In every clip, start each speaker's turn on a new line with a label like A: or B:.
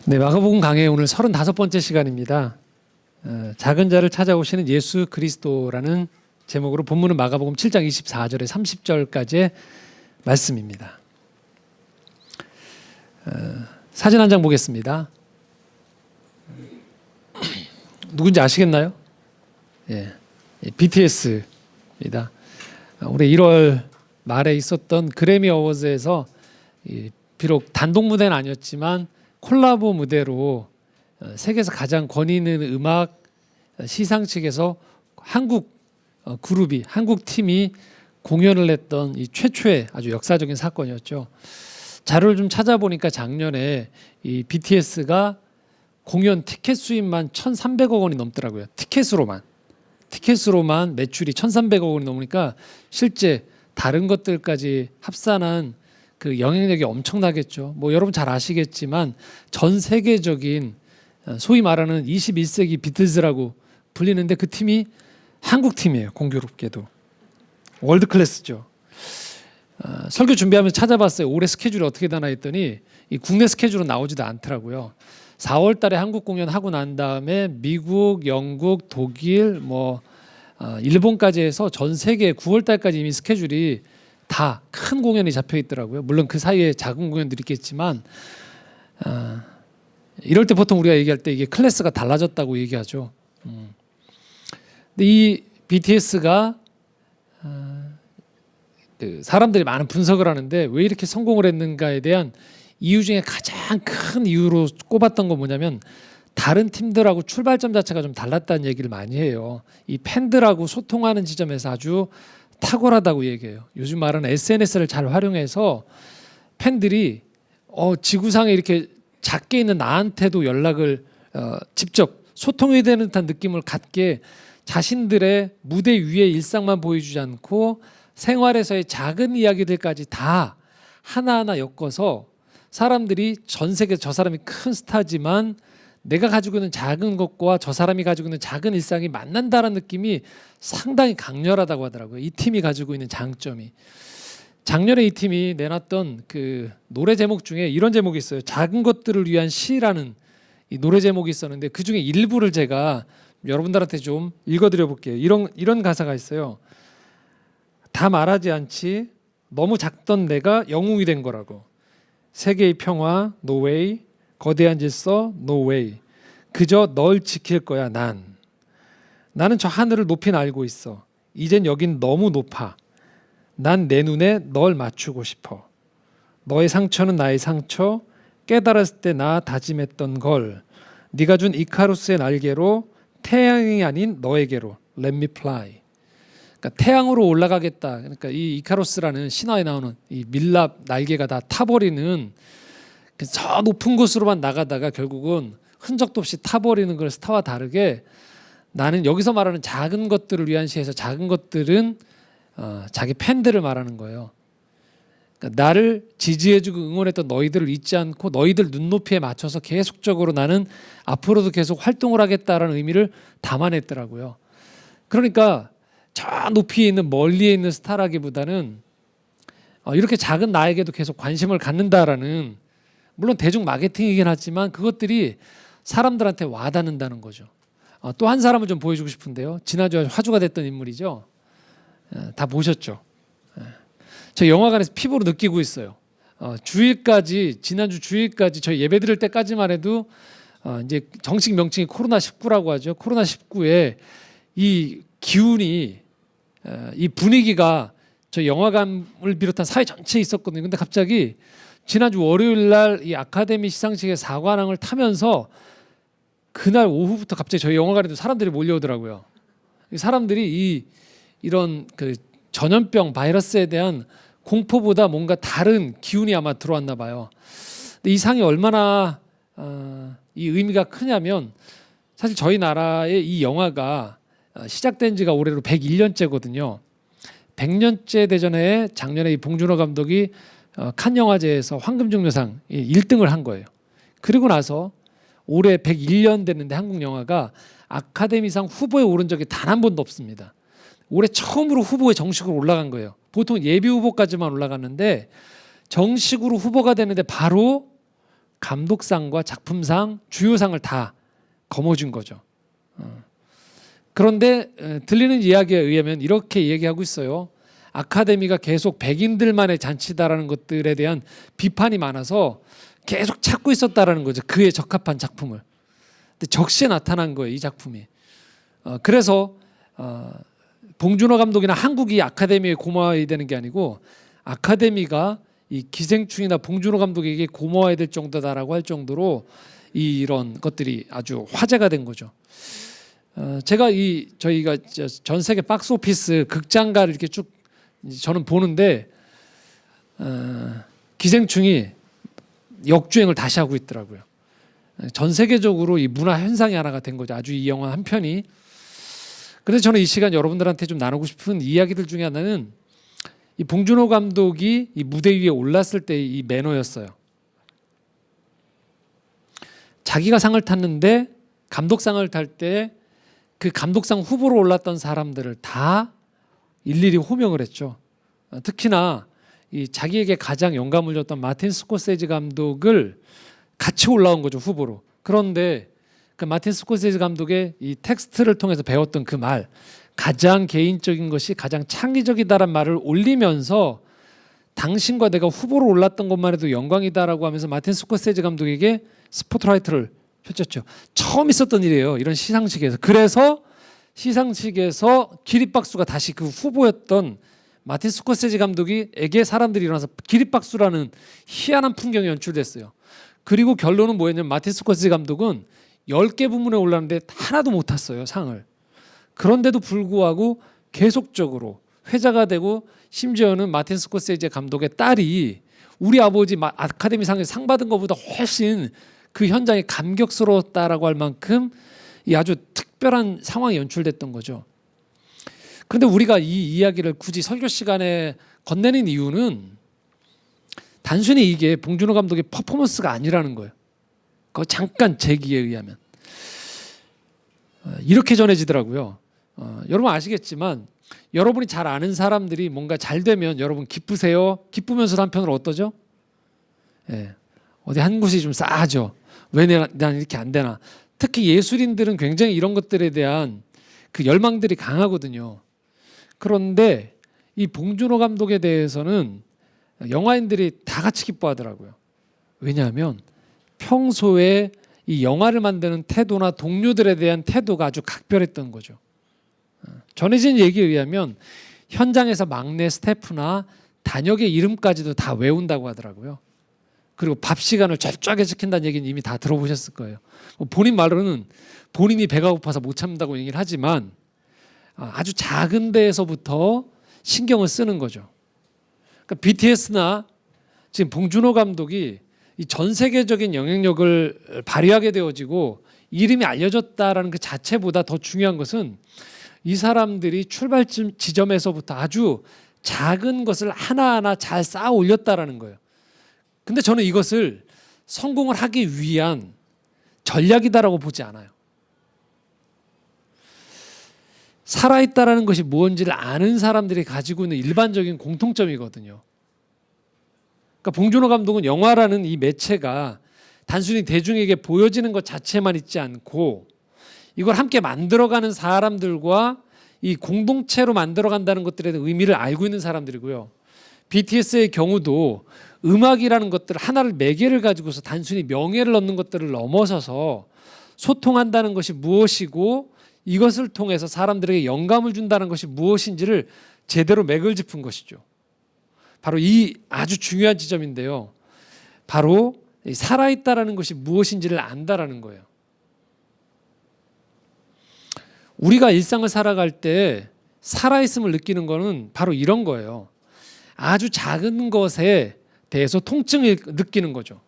A: 네, 마가복음 강해 오늘 35번째 시간입니다. 작은 자를 찾아오시는 예수 그리스도라는 제목으로 본문은 마가복음 7장 24절에 30절까지의 말씀입니다. 사진 한 장 보겠습니다. 누군지 아시겠나요? 예, BTS입니다. 올해 1월 말에 있었던 그래미 어워즈에서 비록 단독 무대는 아니었지만 콜라보 무대로 세계에서 가장 권위 있는 음악 시상식에서 한국 그룹이 한국 팀이 공연을 했던 이 최초의 아주 역사적인 사건이었죠. 자료를 좀 찾아보니까 작년에 이 BTS가 공연 티켓 수입만 1,300억 원이 넘더라고요. 티켓으로만 매출이 1,300억 원이 넘으니까 실제 다른 것들까지 합산한 그 영향력이 엄청나겠죠. 뭐 여러분 잘 아시겠지만 전 세계적인 소위 말하는 21세기 비틀즈라고 불리는데 그 팀이 한국 팀이에요. 공교롭게도 월드 클래스죠. 설교 준비하면서 찾아봤어요. 올해 스케줄이 어떻게 되나 했더니 이 국내 스케줄은 나오지도 않더라고요. 4월 달에 한국 공연 하고 난 다음에 미국, 영국, 독일, 일본까지 해서 전 세계 9월 달까지 이미 스케줄이 다 큰 공연이 잡혀 있더라고요. 물론 그 사이에 작은 공연들이 있겠지만 이럴 때 보통 우리가 얘기할 때 이게 클래스가 달라졌다고 얘기하죠. 근데 이 BTS가 사람들이 많은 분석을 하는데 왜 이렇게 성공을 했는가에 대한 이유 중에 가장 큰 이유로 꼽았던 건 뭐냐면 다른 팀들하고 출발점 자체가 좀 달랐다는 얘기를 많이 해요. 이 팬들하고 소통하는 지점에서 아주 탁월하다고 얘기해요. 요즘 말하는 SNS를 잘 활용해서 팬들이 지구상에 이렇게 작게 있는 나한테도 연락을 직접 소통이 되는 듯한 느낌을 갖게 자신들의 무대 위의 일상만 보여주지 않고 생활에서의 작은 이야기들까지 다 하나하나 엮어서 사람들이 전 세계 저 사람이 큰 스타지만 내가 가지고 있는 작은 것과 저 사람이 가지고 있는 작은 일상이 만난다는 느낌이 상당히 강렬하다고 하더라고요. 이 팀이 가지고 있는 장점이. 작년에 이 팀이 내놨던 그 노래 제목 중에 이런 제목이 있어요. 작은 것들을 위한 시라는 이 노래 제목이 있었는데 그 중에 일부를 제가 여러분들한테 좀 읽어드려 볼게요. 이런 가사가 있어요. 다 말하지 않지. 너무 작던 내가 영웅이 된 거라고. 세계의 평화, no way. 거대한 질서, no way. 그저 널 지킬 거야, 나는 저 하늘을 높이 날고 있어. 이젠 여긴 너무 높아. 난 내 눈에 널 맞추고 싶어. 너의 상처는 나의 상처. 깨달았을 때 나 다짐했던 걸. 네가 준 이카루스의 날개로 태양이 아닌 너에게로 Let me fly. 그러니까 태양으로 올라가겠다. 그러니까 이 이카루스라는 신화에 나오는 이 밀랍 날개가 다 타버리는 저 높은 곳으로만 나가다가 결국은 흔적도 없이 타버리는 걸 스타와 다르게 나는 여기서 말하는 작은 것들을 위한 시에서 작은 것들은 자기 팬들을 말하는 거예요. 그러니까 나를 지지해주고 응원했던 너희들을 잊지 않고 너희들 눈높이에 맞춰서 계속적으로 나는 앞으로도 계속 활동을 하겠다라는 의미를 담아냈더라고요. 그러니까 저 높이에 있는 멀리에 있는 스타라기보다는 이렇게 작은 나에게도 계속 관심을 갖는다라는 물론 대중 마케팅이긴 하지만 그것들이 사람들한테 와닿는다는 거죠. 또 한 사람을 좀 보여주고 싶은데요. 지난주에 화두가 됐던 인물이죠. 다 보셨죠? 저 영화관에서 피부로 느끼고 있어요. 지난주 주일까지 저희 예배 드릴 때까지만 해도 이제 정식 명칭이 코로나19라고 하죠. 코로나19에 이 기운이 이 분위기가 저 영화관을 비롯한 사회 전체에 있었거든요. 근데 갑자기 지난주 월요일 날 이 아카데미 시상식의 사관왕을 타면서 그날 오후부터 갑자기 저희 영화관에도 사람들이 몰려오더라고요. 사람들이 이런 그 전염병 바이러스에 대한 공포보다 뭔가 다른 기운이 아마 들어왔나 봐요. 근데 이 상이 얼마나 이 의미가 크냐면 사실 저희 나라의 이 영화가 시작된 지가 올해로 101년째거든요. 100년째 되전에 작년에 이 봉준호 감독이 칸 영화제에서 황금종려상 1등을 한 거예요. 그리고 나서 올해 101년 됐는데 한국 영화가 아카데미상 후보에 오른 적이 단 한 번도 없습니다. 올해 처음으로 후보에 정식으로 올라간 거예요. 보통 예비 후보까지만 올라갔는데 정식으로 후보가 되는데 바로 감독상과 작품상 주요상을 다 거머쥔 거죠. 그런데 들리는 이야기에 의하면 이렇게 얘기하고 있어요. 아카데미가 계속 백인들만의 잔치다라는 것들에 대한 비판이 많아서 계속 찾고 있었다라는 거죠. 그에 적합한 작품을. 근데 적시에 나타난 거예요, 이 작품이. 그래서 봉준호 감독이나 한국이 아카데미에 고마워야 되는 게 아니고 아카데미가 이 기생충이나 봉준호 감독에게 고마워야 될 정도다라고 할 정도로 이런 것들이 아주 화제가 된 거죠. 제가 저희가 전 세계 박스 오피스 극장가를 이렇게 쭉 저는 보는데 기생충이 역주행을 다시 하고 있더라고요. 전 세계적으로 이 문화 현상이 하나가 된 거죠. 아주 이 영화 한 편이. 그래서 저는 이 시간 여러분들한테 좀 나누고 싶은 이야기들 중에 하나는 이 봉준호 감독이 이 무대 위에 올랐을 때 이 매너였어요. 자기가 상을 탔는데 감독상을 탈 때 그 감독상 후보로 올랐던 사람들을 다 일일이 호명을 했죠. 특히나 이 자기에게 가장 영감을 줬던 마틴 스코세지 감독을 같이 올라온 거죠, 후보로. 그런데 그 마틴 스코세지 감독의 이 텍스트를 통해서 배웠던 그 말, 가장 개인적인 것이 가장 창의적이다란 말을 올리면서 당신과 내가 후보로 올랐던 것만 해도 영광이다라고 하면서 마틴 스코세지 감독에게 스포트라이트를 펼쳤죠. 처음 있었던 일이에요, 이런 시상식에서. 그래서 시상식에서 기립박수가 다시 그 후보였던 마틴 스코세지 감독에게 사람들이 일어나서 기립박수라는 희한한 풍경이 연출됐어요. 그리고 결론은 뭐였냐면 마틴 스코세지 감독은 10개 부문에 올랐는데 하나도 못 탔어요, 상을. 그런데도 불구하고 계속적으로 회자가 되고, 심지어는 마틴 스코세지 감독의 딸이 우리 아버지 아카데미상에 상 받은 것보다 훨씬 그 현장이 감격스러웠다라고 할 만큼 이 아주 특별한 상황이 연출됐던 거죠. 그런데 우리가 이 이야기를 굳이 설교 시간에 건네는 이유는 단순히 이게 봉준호 감독의 퍼포먼스가 아니라는 거예요. 그거 잠깐 제기에 의하면 이렇게 전해지더라고요. 여러분 아시겠지만 여러분이 잘 아는 사람들이 뭔가 잘 되면 여러분 기쁘세요? 기쁘면서도 한편으로 어떠죠? 예, 어디 한 곳이 좀 싸하죠. 왜 난 이렇게 안 되나? 특히 예술인들은 굉장히 이런 것들에 대한 그 열망들이 강하거든요. 그런데 이 봉준호 감독에 대해서는 영화인들이 다 같이 기뻐하더라고요. 왜냐하면 평소에 이 영화를 만드는 태도나 동료들에 대한 태도가 아주 각별했던 거죠. 전해진 얘기에 의하면 현장에서 막내 스태프나 단역의 이름까지도 다 외운다고 하더라고요. 그리고 밥 시간을 철저하게 지킨다는 얘기는 이미 다 들어보셨을 거예요. 본인 말로는 본인이 배가 고파서 못 참는다고 얘기를 하지만 아주 작은 데에서부터 신경을 쓰는 거죠. 그러니까 BTS나 지금 봉준호 감독이 이 전 세계적인 영향력을 발휘하게 되어지고 이름이 알려졌다라는 그 자체보다 더 중요한 것은 이 사람들이 출발 지점에서부터 아주 작은 것을 하나하나 잘 쌓아 올렸다라는 거예요. 근데 저는 이것을 성공을 하기 위한 전략이다라고 보지 않아요. 살아있다라는 것이 무엇인지를 아는 사람들이 가지고 있는 일반적인 공통점이거든요. 그러니까 봉준호 감독은 영화라는 이 매체가 단순히 대중에게 보여지는 것 자체만 있지 않고 이걸 함께 만들어가는 사람들과 이 공동체로 만들어간다는 것들에 대한 의미를 알고 있는 사람들이고요. BTS의 경우도 음악이라는 것들 하나를 매개를 가지고서 단순히 명예를 얻는 것들을 넘어서서 소통한다는 것이 무엇이고 이것을 통해서 사람들에게 영감을 준다는 것이 무엇인지를 제대로 맥을 짚은 것이죠. 바로 이 아주 중요한 지점인데요. 바로 살아있다라는 것이 무엇인지를 안다라는 거예요. 우리가 일상을 살아갈 때 살아있음을 느끼는 것은 바로 이런 거예요. 아주 작은 것에 대해서 통증을 느끼는 거죠.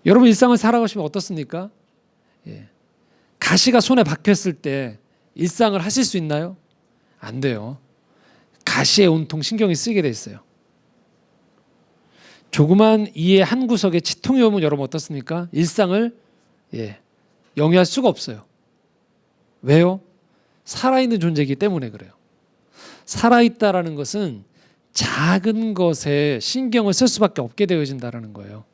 A: 여러분 일상을 살아가시면 어떻습니까? 가시가 손에 박혔을 때 일상을 하실 수 있나요? 안 돼요. 가시에 온통 신경이 쓰이게 돼 있어요. 조그만 이의 한 구석에 치통이 오면 여러분 어떻습니까? 일상을 영위할 수가 없어요. 왜요? 살아있는 존재이기 때문에 그래요. 살아있다라는 것은 작은 것에 신경을 쓸 수밖에 없게 되어진다는 거예요.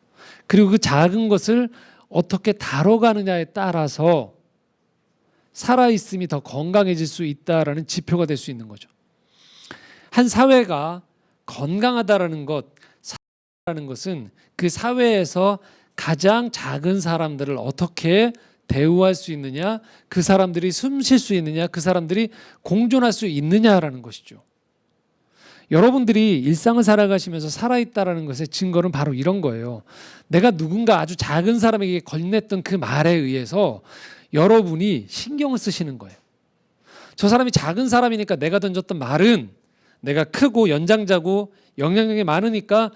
A: 그리고 그 작은 것을 어떻게 다뤄가느냐에 따라서 살아있음이 더 건강해질 수 있다라는 지표가 될 수 있는 거죠. 한 사회가 건강하다라는 사회라는 것은 그 사회에서 가장 작은 사람들을 어떻게 대우할 수 있느냐, 그 사람들이 숨 쉴 수 있느냐, 그 사람들이 공존할 수 있느냐라는 것이죠. 여러분들이 일상을 살아가시면서 살아있다라는 것의 증거는 바로 이런 거예요. 내가 누군가 아주 작은 사람에게 건넸던 그 말에 의해서 여러분이 신경을 쓰시는 거예요. 저 사람이 작은 사람이니까 내가 던졌던 말은, 내가 크고 연장자고 영향력이 많으니까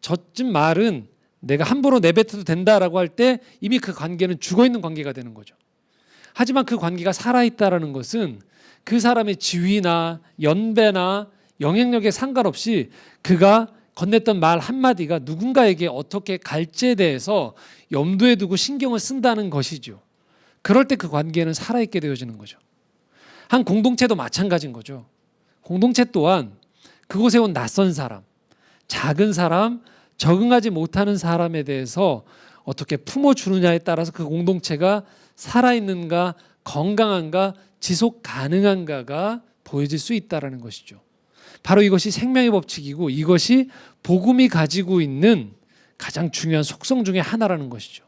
A: 저쯤 말은 내가 함부로 내뱉어도 된다라고 할 때 이미 그 관계는 죽어있는 관계가 되는 거죠. 하지만 그 관계가 살아있다라는 것은 그 사람의 지위나 연배나 영향력에 상관없이 그가 건넸던 말 한마디가 누군가에게 어떻게 갈지에 대해서 염두에 두고 신경을 쓴다는 것이죠. 그럴 때 그 관계는 살아있게 되어지는 거죠. 한 공동체도 마찬가지인 거죠. 공동체 또한 그곳에 온 낯선 사람, 작은 사람, 적응하지 못하는 사람에 대해서 어떻게 품어주느냐에 따라서 그 공동체가 살아있는가, 건강한가, 지속 가능한가가 보여질 수 있다는 것이죠. 바로 이것이 생명의 법칙이고 이것이 복음이 가지고 있는 가장 중요한 속성 중에 하나라는 것이죠.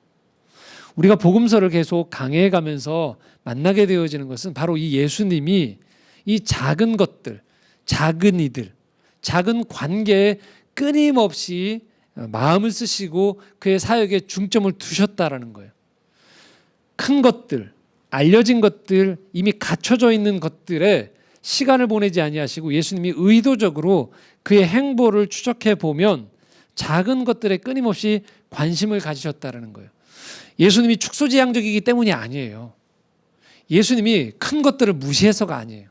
A: 우리가 복음서를 계속 강해해 가면서 만나게 되어지는 것은 바로 이 예수님이 이 작은 것들, 작은 이들, 작은 관계에 끊임없이 마음을 쓰시고 그의 사역에 중점을 두셨다라는 거예요. 큰 것들, 알려진 것들, 이미 갖춰져 있는 것들에 시간을 보내지 아니하시고 예수님이 의도적으로 그의 행보를 추적해 보면 작은 것들에 끊임없이 관심을 가지셨다라는 거예요. 예수님이 축소지향적이기 때문이 아니에요. 예수님이 큰 것들을 무시해서가 아니에요.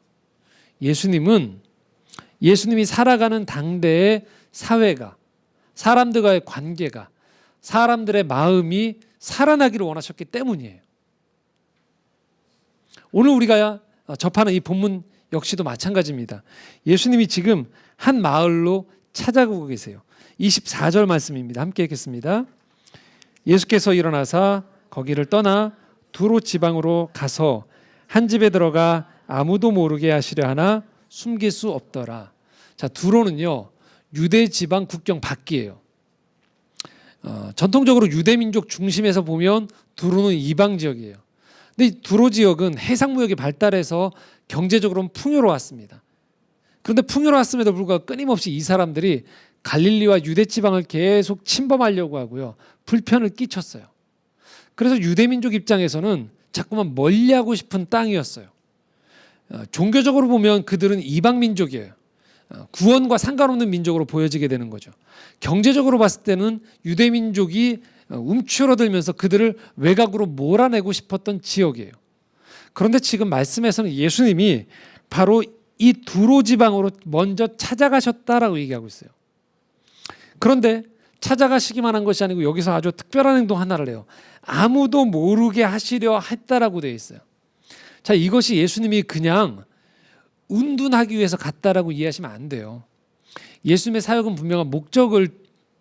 A: 예수님이 살아가는 당대의 사회가, 사람들과의 관계가, 사람들의 마음이 살아나기를 원하셨기 때문이에요. 오늘 우리가 접하는 이 본문 역시도 마찬가지입니다. 예수님이 지금 한 마을로 찾아가고 계세요. 24절 말씀입니다. 함께 읽겠습니다. 예수께서 일어나사 거기를 떠나 두로 지방으로 가서 한 집에 들어가 아무도 모르게 하시려 하나 숨길 수 없더라. 자, 두로는요 유대 지방 국경 밖이에요. 전통적으로 유대 민족 중심에서 보면 두로는 이방 지역이에요. 근데 이 두로 지역은 해상 무역이 발달해서 경제적으로는 풍요로웠습니다. 그런데 풍요로웠음에도 불구하고 끊임없이 이 사람들이 갈릴리와 유대 지방을 계속 침범하려고 하고요. 불편을 끼쳤어요. 그래서 유대 민족 입장에서는 자꾸만 멀리하고 싶은 땅이었어요. 종교적으로 보면 그들은 이방 민족이에요. 구원과 상관없는 민족으로 보여지게 되는 거죠. 경제적으로 봤을 때는 유대 민족이 움츠러들면서 그들을 외곽으로 몰아내고 싶었던 지역이에요. 그런데 지금 말씀에서는 예수님이 바로 이 두로 지방으로 먼저 찾아가셨다라고 얘기하고 있어요. 그런데 찾아가시기만 한 것이 아니고 여기서 아주 특별한 행동 하나를 해요. 아무도 모르게 하시려 했다라고 되어 있어요. 자, 이것이 예수님이 그냥 운둔하기 위해서 갔다라고 이해하시면 안 돼요. 예수님의 사역은 분명한 목적을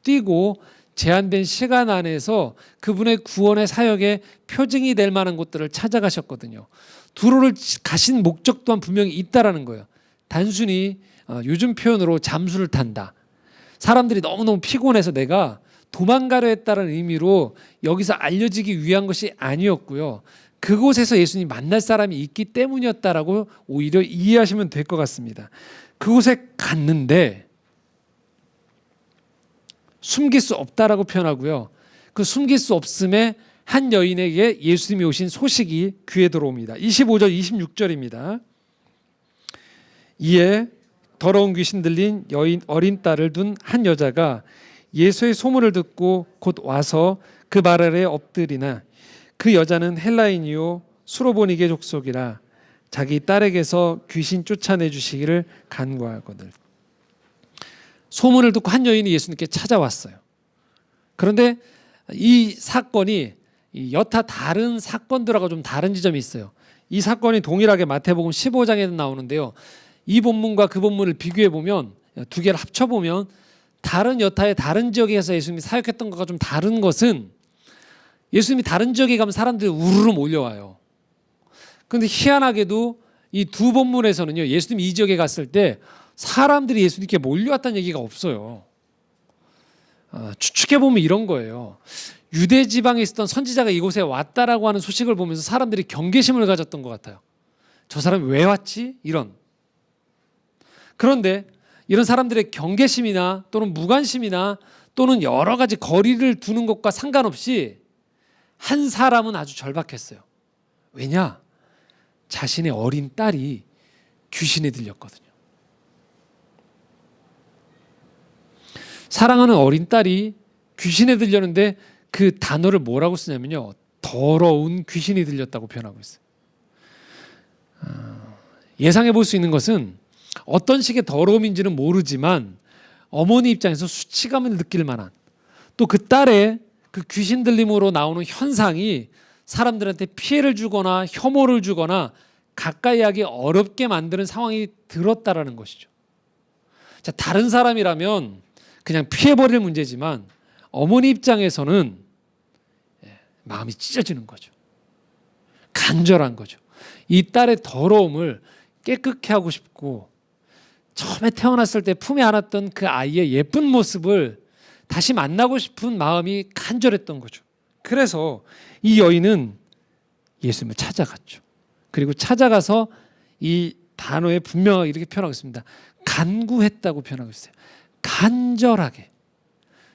A: 띠고 제한된 시간 안에서 그분의 구원의 사역의 표징이 될 만한 곳들을 찾아가셨거든요. 두로를 가신 목적 또한 분명히 있다라는 거예요. 단순히 요즘 표현으로 잠수를 탄다. 사람들이 너무너무 피곤해서 내가 도망가려 했다는 의미로 여기서 알려지기 위한 것이 아니었고요. 그곳에서 예수님 만날 사람이 있기 때문이었다라고 오히려 이해하시면 될 것 같습니다. 그곳에 갔는데 숨길 수 없다라고 표현하고요. 그 숨길 수 없음에 한 여인에게 예수님이 오신 소식이 귀에 들어옵니다. 25절 26절입니다. 이에 더러운 귀신 들린 어린 딸을 둔 한 여자가 예수의 소문을 듣고 곧 와서 그 발 아래에 엎드리나 그 여자는 헬라인이요 수로보니게 족속이라 자기 딸에게서 귀신 쫓아내 주시기를 간구하거늘. 소문을 듣고 한 여인이 예수님께 찾아왔어요. 그런데 이 사건이 여타 다른 사건들하고 좀 다른 지점이 있어요. 이 사건이 동일하게 마태복음 15장에도 나오는데요. 이 본문과 그 본문을 비교해 보면 두 개를 합쳐보면 다른 여타의 다른 지역에서 예수님이 사역했던 것과 좀 다른 것은 예수님이 다른 지역에 가면 사람들이 우르르 몰려와요. 그런데 희한하게도 이 두 본문에서는요, 예수님이 이 지역에 갔을 때 사람들이 예수님께 몰려왔다는 얘기가 없어요. 추측해보면 이런 거예요. 유대 지방에 있었던 선지자가 이곳에 왔다라고 하는 소식을 보면서 사람들이 경계심을 가졌던 것 같아요. 저 사람이 왜 왔지? 이런. 그런데 이런 사람들의 경계심이나 또는 무관심이나 또는 여러 가지 거리를 두는 것과 상관없이 한 사람은 아주 절박했어요. 왜냐? 자신의 어린 딸이 귀신에 들렸거든요. 사랑하는 어린 딸이 귀신에 들렸는데 그 단어를 뭐라고 쓰냐면요, 더러운 귀신이 들렸다고 표현하고 있어요. 예상해 볼 수 있는 것은 어떤 식의 더러움인지는 모르지만 어머니 입장에서 수치감을 느낄 만한, 또 그 딸의 그 귀신 들림으로 나오는 현상이 사람들한테 피해를 주거나 혐오를 주거나 가까이 하기 어렵게 만드는 상황이 들었다라는 것이죠. 자, 다른 사람이라면 그냥 피해버릴 문제지만 어머니 입장에서는 마음이 찢어지는 거죠. 간절한 거죠. 이 딸의 더러움을 깨끗게 하고 싶고, 처음에 태어났을 때 품에 안았던 그 아이의 예쁜 모습을 다시 만나고 싶은 마음이 간절했던 거죠. 그래서 이 여인은 예수님을 찾아갔죠. 그리고 찾아가서 이 단어에 분명하게 이렇게 표현하고 있습니다. 간구했다고 표현하고 있어요. 간절하게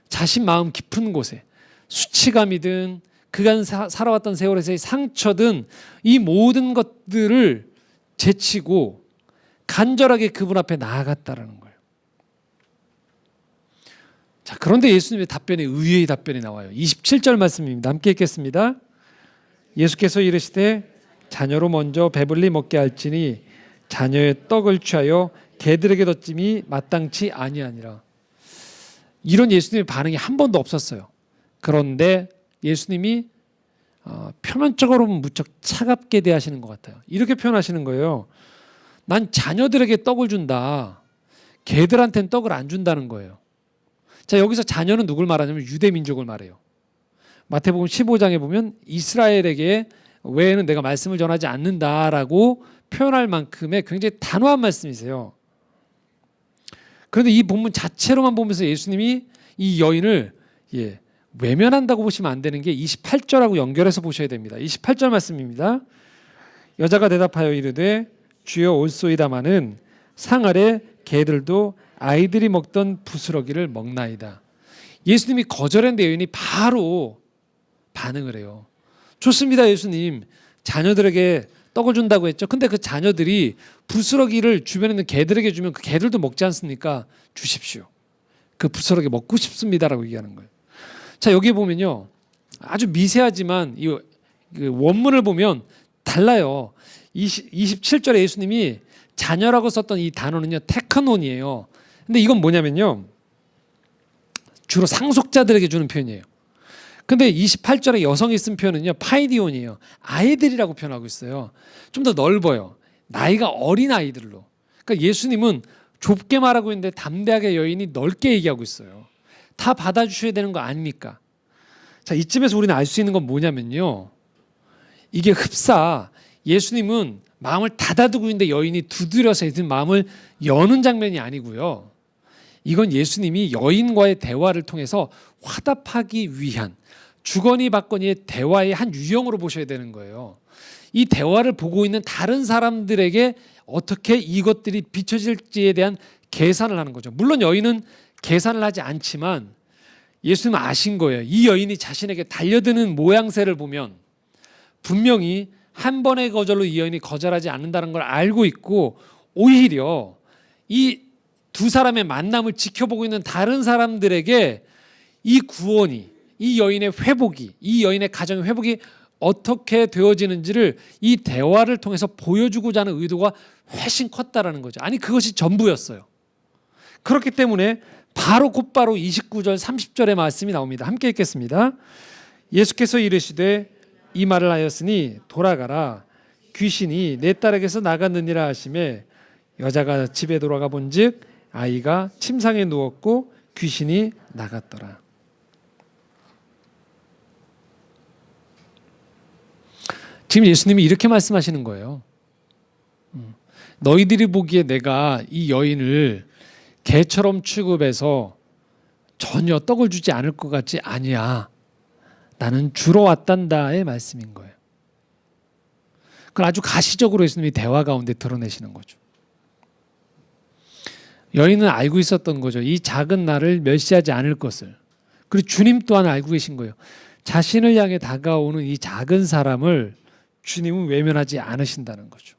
A: 자신 마음 깊은 곳에 수치감이든 그간 살아왔던 세월에서의 상처든 이 모든 것들을 제치고 간절하게 그분 앞에 나아갔다라는 거예요. 자, 그런데 예수님의 답변에 의외의 답변이 나와요. 27절 말씀입니다. 함께 읽겠습니다. 예수께서 이르시되 자녀로 먼저 배불리 먹게 할지니 자녀의 떡을 취하여 개들에게 던짐이 마땅치 아니하니라. 이런 예수님의 반응이 한 번도 없었어요. 그런데 예수님이 표면적으로 보면 무척 차갑게 대하시는 것 같아요. 이렇게 표현하시는 거예요. 난 자녀들에게 떡을 준다. 개들한테는 떡을 안 준다는 거예요. 자, 여기서 자녀는 누굴 말하냐면 유대 민족을 말해요. 마태복음 15장에 보면 이스라엘에게 외에는 내가 말씀을 전하지 않는다라고 표현할 만큼의 굉장히 단호한 말씀이세요. 그런데 이 본문 자체로만 보면서 예수님이 이 여인을 외면한다고 보시면 안 되는 게 28절하고 연결해서 보셔야 됩니다. 28절 말씀입니다. 여자가 대답하여 이르되 주여 올소이다마는 상 아래 개들도 아이들이 먹던 부스러기를 먹나이다. 예수님이 거절했는데 여인이 바로 반응을 해요. 좋습니다, 예수님. 자녀들에게 떡을 준다고 했죠. 근데 그 자녀들이 부스러기를 주변에 있는 개들에게 주면 그 개들도 먹지 않습니까? 주십시오. 그 부스러기 먹고 싶습니다라고 얘기하는 거예요. 자, 여기 보면요, 아주 미세하지만 이 원문을 보면 달라요. 27절에 예수님이 자녀라고 썼던 이 단어는요, 테크논이에요. 근데 이건 뭐냐면요, 주로 상속자들에게 주는 표현이에요. 근데 28절에 여성이 쓴 표현은요, 파이디온이에요. 아이들이라고 표현하고 있어요. 좀 더 넓어요. 나이가 어린 아이들로. 그러니까 예수님은 좁게 말하고 있는데 담대하게 여인이 넓게 얘기하고 있어요. 다 받아주셔야 되는 거 아닙니까? 자, 이쯤에서 우리는 알 수 있는 건 뭐냐면요, 이게 흡사 예수님은 마음을 닫아두고 있는데 여인이 두드려서 예수님 마음을 여는 장면이 아니고요, 이건 예수님이 여인과의 대화를 통해서 화답하기 위한 주거니 받거니의 대화의 한 유형으로 보셔야 되는 거예요. 이 대화를 보고 있는 다른 사람들에게 어떻게 이것들이 비춰질지에 대한 계산을 하는 거죠. 물론 여인은 계산을 하지 않지만 예수님은 아신 거예요. 이 여인이 자신에게 달려드는 모양새를 보면 분명히 한 번의 거절로 이 여인이 거절하지 않는다는 걸 알고 있고, 오히려 이 두 사람의 만남을 지켜보고 있는 다른 사람들에게 이 구원이, 이 여인의 회복이, 이 여인의 가정의 회복이 어떻게 되어지는지를 이 대화를 통해서 보여주고자 하는 의도가 훨씬 컸다라는 거죠. 아니, 그것이 전부였어요. 그렇기 때문에 바로 곧바로 29절 30절의 말씀이 나옵니다. 함께 읽겠습니다. 예수께서 이르시되 이 말을 하였으니 돌아가라, 귀신이 내 딸에게서 나갔느니라 하시매 여자가 집에 돌아가 본즉 아이가 침상에 누웠고 귀신이 나갔더라. 지금 예수님이 이렇게 말씀하시는 거예요. 너희들이 보기에 내가 이 여인을 개처럼 취급해서 전혀 떡을 주지 않을 것 같지? 아니야. 나는 주러 왔단다의 말씀인 거예요. 그걸 아주 가시적으로 예수님이 대화 가운데 드러내시는 거죠. 여인은 알고 있었던 거죠. 이 작은 나를 멸시하지 않을 것을. 그리고 주님 또한 알고 계신 거예요. 자신을 향해 다가오는 이 작은 사람을 주님은 외면하지 않으신다는 거죠.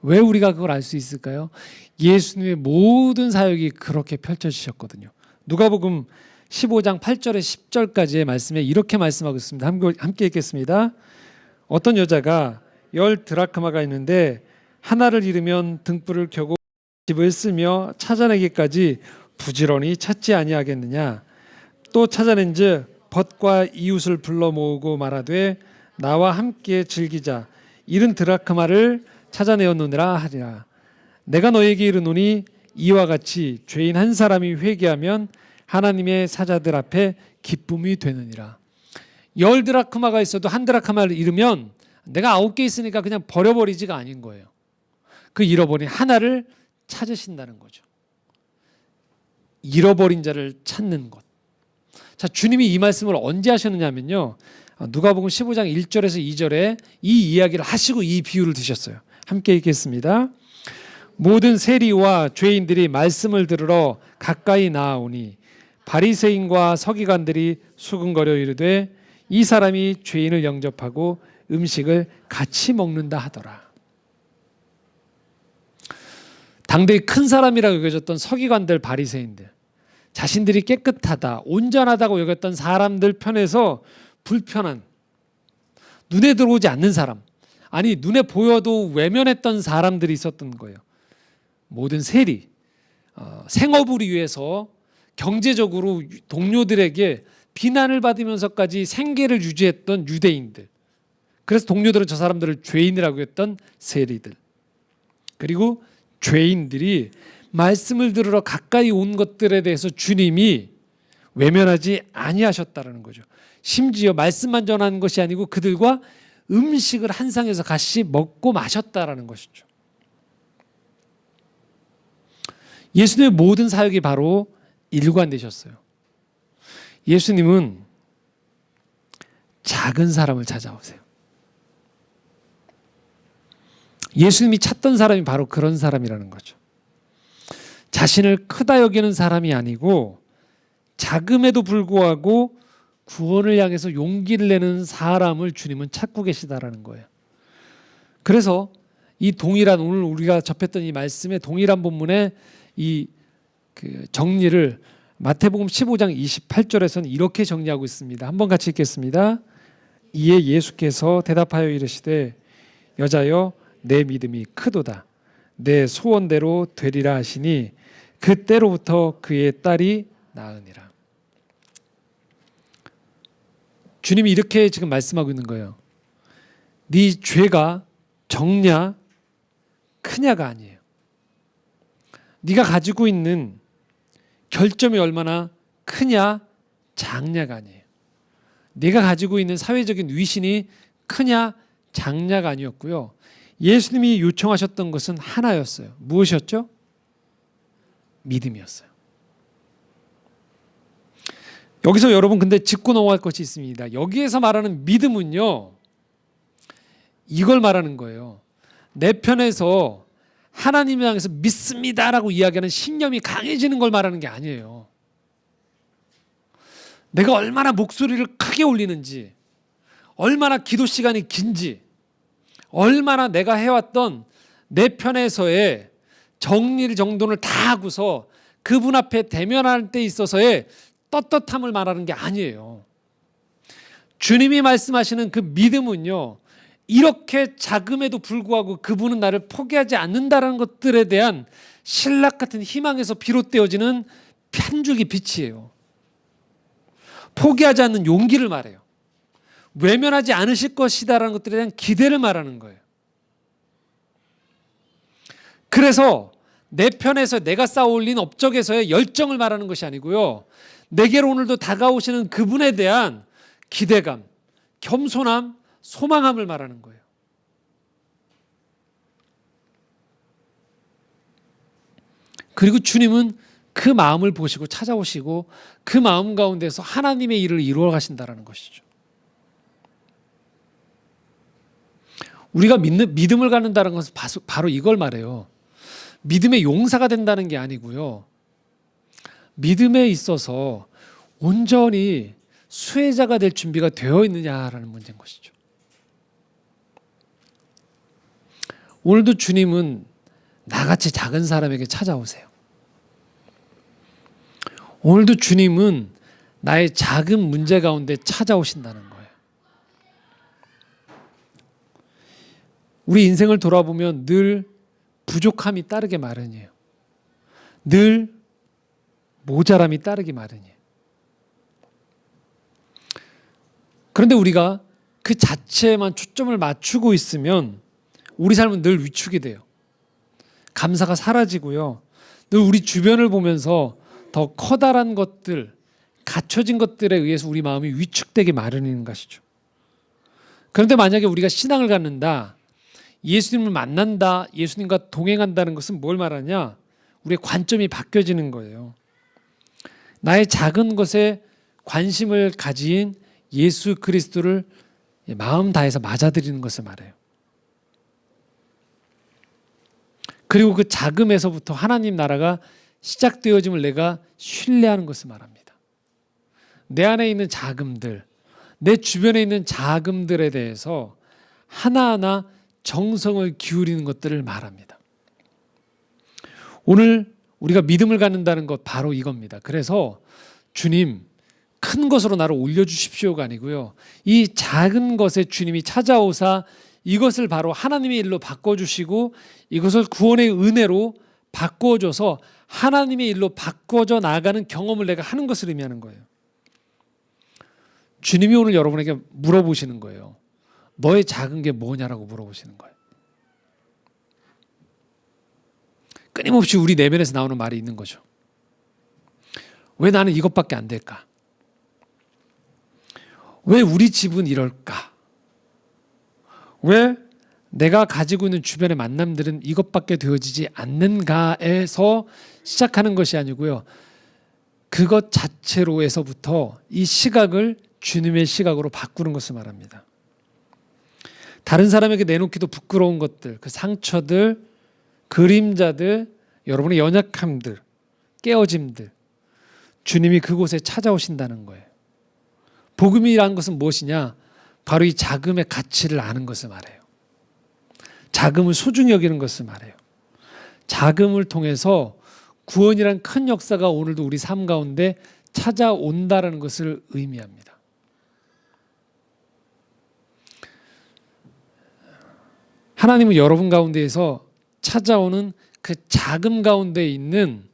A: 왜 우리가 그걸 알 수 있을까요? 예수님의 모든 사역이 그렇게 펼쳐지셨거든요. 누가복음 15장 8절에 10절까지의 말씀에 이렇게 말씀하고 있습니다. 함께 읽겠습니다. 어떤 여자가 10 드라크마가 있는데 하나를 잃으면 등불을 켜고 집을 쓰며 찾아내기까지 부지런히 찾지 아니하겠느냐. 또 찾아낸즉 벗과 이웃을 불러 모으고 말하되 나와 함께 즐기자. 잃은 드라크마를 찾아내었느니라 하리라. 내가 너에게 이르노니 이와 같이 죄인 한 사람이 회개하면 하나님의 사자들 앞에 기쁨이 되느니라. 10 드라크마가 있어도 1 드라크마를 잃으면 내가 9개 있으니까 그냥 버려버리지가 아닌 거예요. 그 잃어버린 하나를 찾으신다는 거죠. 잃어버린 자를 찾는 것. 자, 주님이 이 말씀을 언제 하셨느냐면요. 누가복음 15장 1절에서 2절에 이 이야기를 하시고 이 비유를 드셨어요. 함께 읽겠습니다. 모든 세리와 죄인들이 말씀을 들으러 가까이 나아오니 바리새인과 서기관들이 수군거려 이르되 이 사람이 죄인을 영접하고 음식을 같이 먹는다 하더라. 당대의 큰 사람이라고 여겨졌던 서기관들, 바리새인들, 자신들이 깨끗하다, 온전하다고 여겼던 사람들 편에서 불편한, 눈에 들어오지 않는 사람, 아니 눈에 보여도 외면했던 사람들이 있었던 거예요. 모든 세리, 생업을 위해서 경제적으로 동료들에게 비난을 받으면서까지 생계를 유지했던 유대인들, 그래서 동료들은 저 사람들을 죄인이라고 했던 세리들, 그리고 죄인들이 말씀을 들으러 가까이 온 것들에 대해서 주님이 외면하지 아니하셨다라는 거죠. 심지어 말씀만 전하는 것이 아니고 그들과 음식을 한 상에서 같이 먹고 마셨다라는 것이죠. 예수님의 모든 사역이 바로 일관되셨어요. 예수님은 작은 사람을 찾아오세요. 예수님이 찾던 사람이 바로 그런 사람이라는 거죠. 자신을 크다 여기는 사람이 아니고 작음에도 불구하고 구원을 향해서 용기를 내는 사람을 주님은 찾고 계시다라는 거예요. 그래서 이 동일한, 오늘 우리가 접했던 이 말씀의 동일한 본문의 이 정리를 마태복음 15장 28절에서는 이렇게 정리하고 있습니다. 한번 같이 읽겠습니다. 이에 예수께서 대답하여 이르시되 여자여 내 믿음이 크도다. 내 소원대로 되리라 하시니 그때로부터 그의 딸이 나으니라. 주님이 이렇게 지금 말씀하고 있는 거예요. 네 죄가 적냐 크냐가 아니에요. 네가 가지고 있는 결점이 얼마나 크냐 작냐가 아니에요. 네가 가지고 있는 사회적인 위신이 크냐 작냐가 아니었고요. 예수님이 요청하셨던 것은 하나였어요. 무엇이었죠? 믿음이었어요. 여기서 여러분 근데 짚고 넘어갈 것이 있습니다. 여기에서 말하는 믿음은요, 이걸 말하는 거예요. 내 편에서 하나님을 향해서 믿습니다라고 이야기하는 신념이 강해지는 걸 말하는 게 아니에요. 내가 얼마나 목소리를 크게 올리는지, 얼마나 기도 시간이 긴지, 얼마나 내가 해왔던 내 편에서의 정리를 정돈을 다 하고서 그분 앞에 대면할 때 있어서의 떳떳함을 말하는 게 아니에요. 주님이 말씀하시는 그 믿음은요, 이렇게 작음에도 불구하고 그분은 나를 포기하지 않는다는 것들에 대한 신락 같은 희망에서 비롯되어지는 한 줄기 빛이에요. 포기하지 않는 용기를 말해요. 외면하지 않으실 것이다라는 것들에 대한 기대를 말하는 거예요. 그래서 내 편에서 내가 쌓아올린 업적에서의 열정을 말하는 것이 아니고요. 내게로 오늘도 다가오시는 그분에 대한 기대감, 겸손함, 소망함을 말하는 거예요. 그리고 주님은 그 마음을 보시고 찾아오시고 그 마음 가운데서 하나님의 일을 이루어 가신다는 것이죠. 우리가 믿음을 갖는다는 것은 바로 이걸 말해요. 믿음의 용사가 된다는 게 아니고요. 믿음에 있어서 온전히 수혜자가 될 준비가 되어 있느냐라는 문제인 것이죠. 오늘도 주님은 나같이 작은 사람에게 찾아오세요. 오늘도 주님은 나의 작은 문제 가운데 찾아오신다는 거예요. 우리 인생을 돌아보면 늘 부족함이 따르게 마련이에요. 늘 모자람이 따르기 마련이에요. 그런데 우리가 그 자체에만 초점을 맞추고 있으면 우리 삶은 늘 위축이 돼요. 감사가 사라지고요. 늘 우리 주변을 보면서 더 커다란 것들, 갖춰진 것들에 의해서 우리 마음이 위축되기 마련인 것이죠. 그런데 만약에 우리가 신앙을 갖는다, 예수님을 만난다, 예수님과 동행한다는 것은 뭘 말하냐? 우리의 관점이 바뀌어지는 거예요. 나의 작은 것에 관심을 가진 예수 그리스도를 마음 다해서 맞아들이는 것을 말해요. 그리고 그 작음에서부터 하나님 나라가 시작되어짐을 내가 신뢰하는 것을 말합니다. 내 안에 있는 자금들, 내 주변에 있는 자금들에 대해서 하나하나 정성을 기울이는 것들을 말합니다. 오늘 우리가 믿음을 갖는다는 것 바로 이겁니다. 그래서 주님 큰 것으로 나를 올려주십시오가 아니고요. 이 작은 것에 주님이 찾아오사 이것을 바로 하나님의 일로 바꿔주시고 이것을 구원의 은혜로 바꿔줘서 하나님의 일로 바꿔져 나가는 경험을 내가 하는 것을 의미하는 거예요. 주님이 오늘 여러분에게 물어보시는 거예요. 너의 작은 게 뭐냐라고 물어보시는 거예요. 끊임없이 우리 내면에서 나오는 말이 있는 거죠. 왜 나는 이것밖에 안 될까? 왜 우리 집은 이럴까? 왜 내가 가지고 있는 주변의 만남들은 이것밖에 되어지지 않는가에서 시작하는 것이 아니고요. 그것 자체로에서부터 이 시각을 주님의 시각으로 바꾸는 것을 말합니다. 다른 사람에게 내놓기도 부끄러운 것들, 그 상처들, 그림자들, 여러분의 연약함들, 깨어짐들, 주님이 그곳에 찾아오신다는 거예요. 복음이라는 것은 무엇이냐? 바로 이 자금의 가치를 아는 것을 말해요. 자금을 소중히 여기는 것을 말해요. 자금을 통해서 구원이란 큰 역사가 오늘도 우리 삶 가운데 찾아온다는 것을 의미합니다. 하나님은 여러분 가운데에서 찾아오는 그 자금 가운데 있는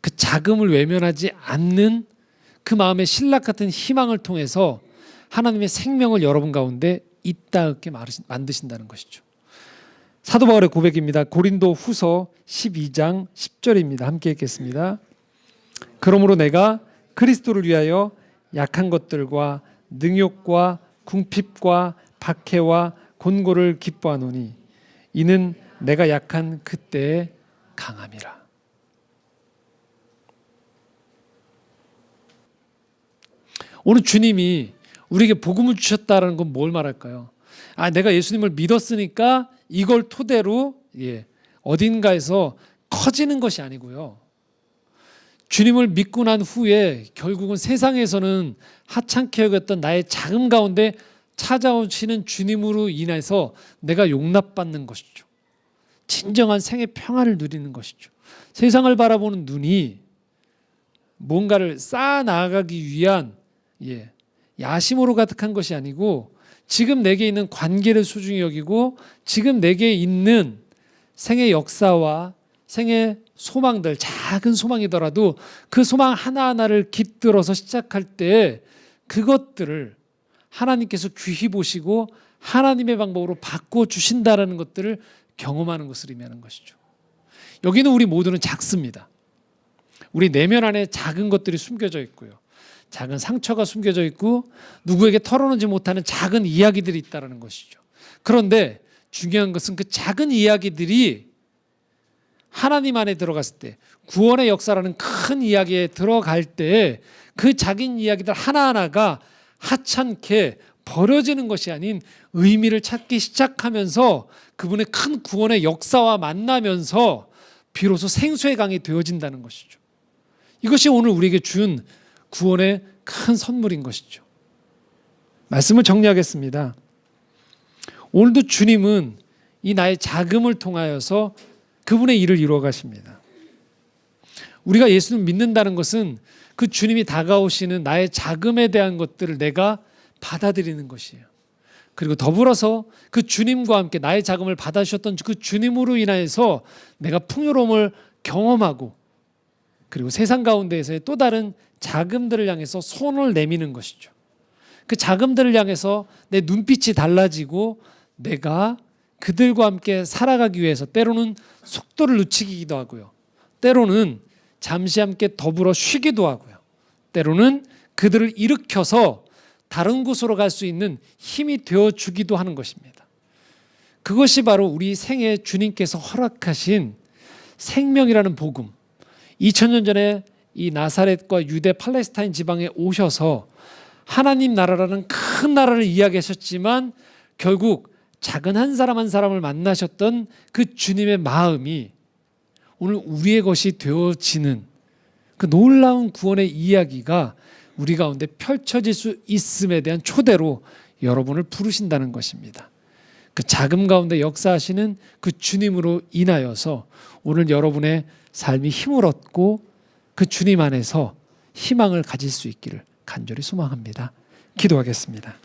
A: 그 자금을 외면하지 않는 그 마음의 신락 같은 희망을 통해서 하나님의 생명을 여러분 가운데 있다하게 만드신다는 것이죠. 사도 바울의 고백입니다. 고린도 후서 12장 10절입니다. 함께 읽겠습니다. 그러므로 내가 그리스도를 위하여 약한 것들과 능욕과 궁핍과 박해와 곤고를 기뻐하노니 이는 내가 약한 그때의 강함이라. 오늘 주님이 우리에게 복음을 주셨다는 건 뭘 말할까요? 내가 예수님을 믿었으니까 이걸 토대로 어딘가에서 커지는 것이 아니고요. 주님을 믿고 난 후에 결국은 세상에서는 하찮게 여겼던 나의 자금 가운데 찾아오시는 주님으로 인해서 내가 용납받는 것이죠. 진정한 생의 평안을 누리는 것이죠. 세상을 바라보는 눈이 뭔가를 쌓아 나가기 위한 야심으로 가득한 것이 아니고 지금 내게 있는 관계를 소중히 여기고 지금 내게 있는 생의 역사와 생의 소망들, 작은 소망이더라도 그 소망 하나하나를 깃들어서 시작할 때 그것들을 하나님께서 귀히 보시고 하나님의 방법으로 바꿔주신다라는 것들을 경험하는 것을 의미하는 것이죠. 여기는 우리 모두는 작습니다. 우리 내면 안에 작은 것들이 숨겨져 있고요. 작은 상처가 숨겨져 있고 누구에게 털어놓지 못하는 작은 이야기들이 있다는 것이죠. 그런데 중요한 것은 그 작은 이야기들이 하나님 안에 들어갔을 때, 구원의 역사라는 큰 이야기에 들어갈 때 그 작은 이야기들 하나하나가 하찮게 버려지는 것이 아닌 의미를 찾기 시작하면서 그분의 큰 구원의 역사와 만나면서 비로소 생수의 강이 되어진다는 것이죠. 이것이 오늘 우리에게 준 구원의 큰 선물인 것이죠. 말씀을 정리하겠습니다. 오늘도 주님은 이 나의 작음을 통하여서 그분의 일을 이루어 가십니다. 우리가 예수를 믿는다는 것은 그 주님이 다가오시는 나의 작음에 대한 것들을 내가 받아들이는 것이에요. 그리고 더불어서 그 주님과 함께 나의 작음을 받아주셨던 그 주님으로 인하여서 내가 풍요로움을 경험하고 그리고 세상 가운데에서의 또 다른 작음들을 향해서 손을 내미는 것이죠. 그 작음들을 향해서 내 눈빛이 달라지고 내가 그들과 함께 살아가기 위해서 때로는 속도를 늦추기도 하고요. 때로는 잠시 함께 더불어 쉬기도 하고요. 때로는 그들을 일으켜서 다른 곳으로 갈 수 있는 힘이 되어주기도 하는 것입니다. 그것이 바로 우리 생에 주님께서 허락하신 생명이라는 복음. 2000년 전에 이 나사렛과 유대 팔레스타인 지방에 오셔서 하나님 나라라는 큰 나라를 이야기하셨지만 결국 작은 한 사람 한 사람을 만나셨던 그 주님의 마음이 오늘 우리의 것이 되어지는 그 놀라운 구원의 이야기가 우리 가운데 펼쳐질 수 있음에 대한 초대로 여러분을 부르신다는 것입니다. 그 작음 가운데 역사하시는 그 주님으로 인하여서 오늘 여러분의 삶이 힘을 얻고 그 주님 안에서 희망을 가질 수 있기를 간절히 소망합니다. 기도하겠습니다.